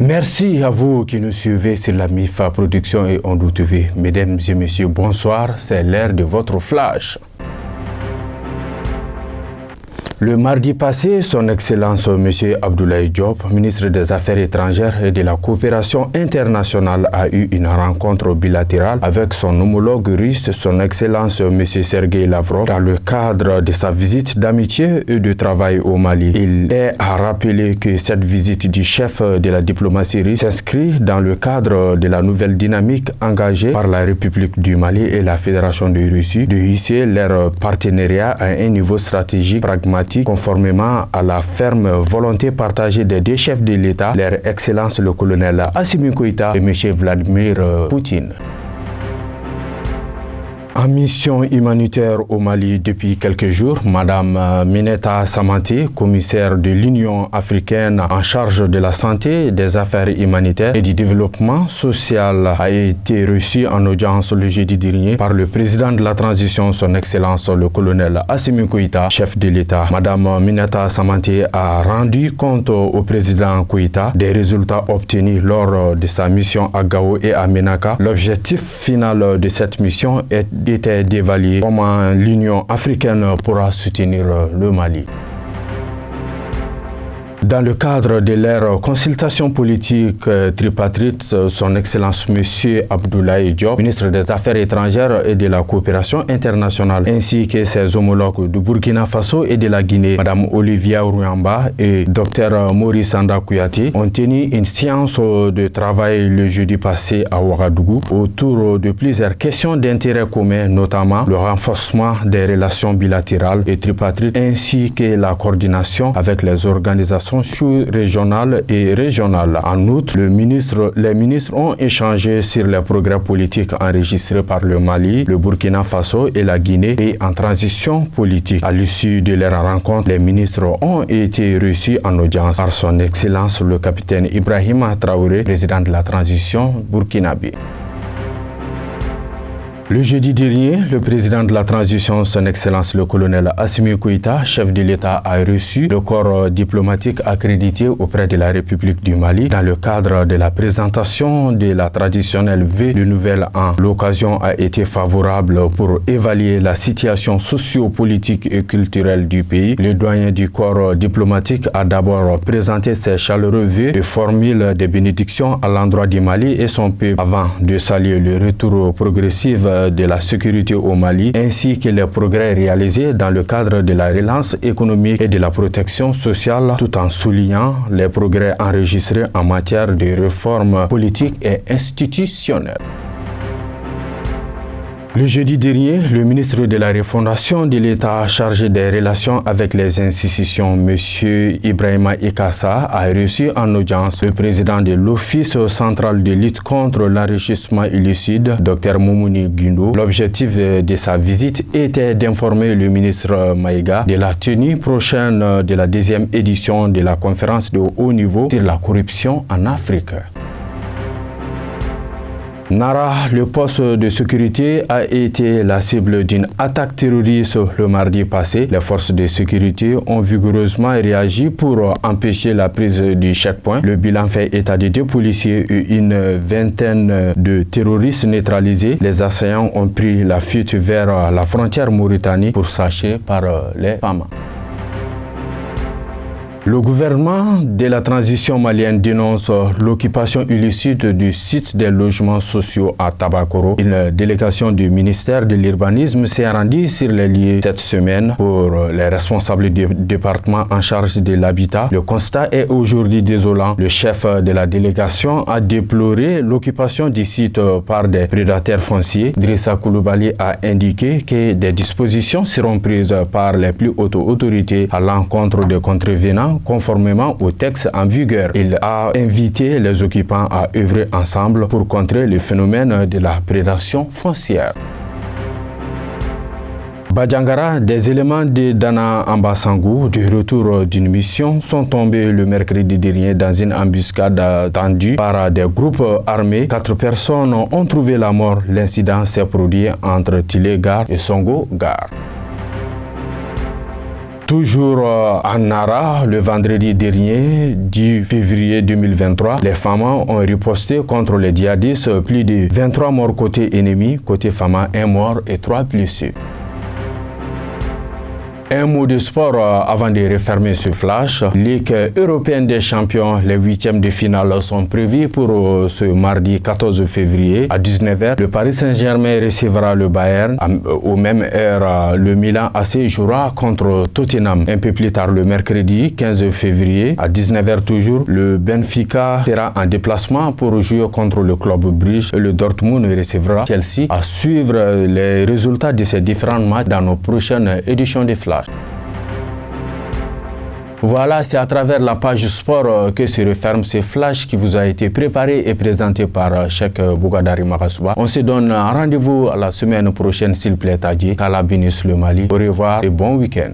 Merci à vous qui nous suivez sur la MIFA Production et Ondou TV. Mesdames et messieurs, bonsoir, c'est l'heure de votre flash. Le mardi passé, son Excellence M. Abdoulaye Diop, ministre des Affaires étrangères et de la coopération internationale, a eu une rencontre bilatérale avec son homologue russe, son Excellence M. Sergueï Lavrov, dans le cadre de sa visite d'amitié et de travail au Mali. Il est à rappeler que cette visite du chef de la diplomatie russe s'inscrit dans le cadre de la nouvelle dynamique engagée par la République du Mali et la Fédération de Russie de hisser leur partenariat à un niveau stratégique pragmatique conformément à la ferme volonté partagée des deux chefs de l'État, leur Excellence le colonel Assimi Goïta et M. Vladimir Poutine. En mission humanitaire au Mali depuis quelques jours, Madame Mineta Samante, commissaire de l'Union africaine en charge de la santé, des affaires humanitaires et du développement social, a été reçue en audience le jeudi dernier par le président de la transition, son Excellence le colonel Assimi Goïta, chef de l'État. Madame Mineta Samante a rendu compte au président Goïta des résultats obtenus lors de sa mission à Gao et à Menaka. L'objectif final de cette mission était d'évaluer comment l'Union africaine pourra soutenir le Mali. Dans le cadre de leur consultation politique tripartite, son Excellence M. Abdoulaye Diop, ministre des Affaires étrangères et de la coopération internationale, ainsi que ses homologues du Burkina Faso et de la Guinée, Mme Olivia Rouyamba et Dr Maurice Sanda Kouyaté, ont tenu une séance de travail le jeudi passé à Ouagadougou autour de plusieurs questions d'intérêt commun, notamment le renforcement des relations bilatérales et tripartites, ainsi que la coordination avec les organisations sous-régionales et régionales. En outre, les ministres ont échangé sur les progrès politiques enregistrés par le Mali, le Burkina Faso et la Guinée et en transition politique. À l'issue de leur rencontre, les ministres ont été reçus en audience par son Excellence le capitaine Ibrahima Traoré, président de la transition burkinabé. Le jeudi dernier, le président de la transition, son Excellence le colonel Assimi Goïta, chef de l'État, a reçu le corps diplomatique accrédité auprès de la République du Mali dans le cadre de la présentation de la traditionnelle vœu de Nouvel An. L'occasion a été favorable pour évaluer la situation socio-politique et culturelle du pays. Le doyen du corps diplomatique a d'abord présenté ses chaleureux vœux et formule des bénédictions à l'endroit du Mali et son peuple avant de saluer le retour progressif de la sécurité au Mali ainsi que les progrès réalisés dans le cadre de la relance économique et de la protection sociale, tout en soulignant les progrès enregistrés en matière de réformes politiques et institutionnelles. Le jeudi dernier, le ministre de la Refondation de l'État chargé des relations avec les institutions, M. Ibrahima Ikassa, a reçu en audience le président de l'Office central de lutte contre l'enrichissement illicite, Dr Moumouni Guindo. L'objectif de sa visite était d'informer le ministre Maïga de la tenue prochaine de la deuxième édition de la conférence de haut niveau sur la corruption en Afrique. Nara, le poste de sécurité, a été la cible d'une attaque terroriste le mardi passé. Les forces de sécurité ont vigoureusement réagi pour empêcher la prise du checkpoint. Le bilan fait état de 2 policiers et une vingtaine de terroristes neutralisés. Les assaillants ont pris la fuite vers la frontière Mauritanie pour s'acheter par les femmes. Le gouvernement de la transition malienne dénonce l'occupation illicite du site des logements sociaux à Tabakoro. Une délégation du ministère de l'Urbanisme s'est rendue sur les lieux cette semaine pour les responsables du département en charge de l'habitat. Le constat est aujourd'hui désolant. Le chef de la délégation a déploré l'occupation du site par des prédateurs fonciers. Drissa Koulibaly a indiqué que des dispositions seront prises par les plus hautes autorités à l'encontre des contrevenants conformément au texte en vigueur. Il a invité les occupants à œuvrer ensemble pour contrer le phénomène de la prédation foncière. Badjangara, des éléments de Dana Ambasangou, du retour d'une mission, sont tombés le mercredi dernier dans une embuscade tendue par des groupes armés. 4 personnes ont trouvé la mort. L'incident s'est produit entre Tilé Gare et Songo Gare. Toujours à Nara, le vendredi dernier, 10 février 2023, les Fama ont riposté contre les djihadistes. Plus de 23 morts côté ennemi, côté Fama, 1 mort et 3 blessés. Un mot de sport avant de refermer ce flash. Ligue européenne des champions, les 8e de finale sont prévus pour ce mardi 14 février à 19h. Le Paris Saint-Germain recevra le Bayern. Au même heure, le Milan AC jouera contre Tottenham. Un peu plus tard, le mercredi 15 février à 19h toujours, le Benfica sera en déplacement pour jouer contre le club Bruges. Le Dortmund recevra Chelsea. À suivre les résultats de ces différents matchs dans nos prochaines éditions de Flash. Voilà, c'est à travers la page sport que se referme ce flash qui vous a été préparé et présenté par Cheikh Bougadari Makasouba. On se donne rendez-vous la semaine prochaine s'il plaît à Dieu. Qu'Allah bénisse le Mali. Au revoir et bon week-end.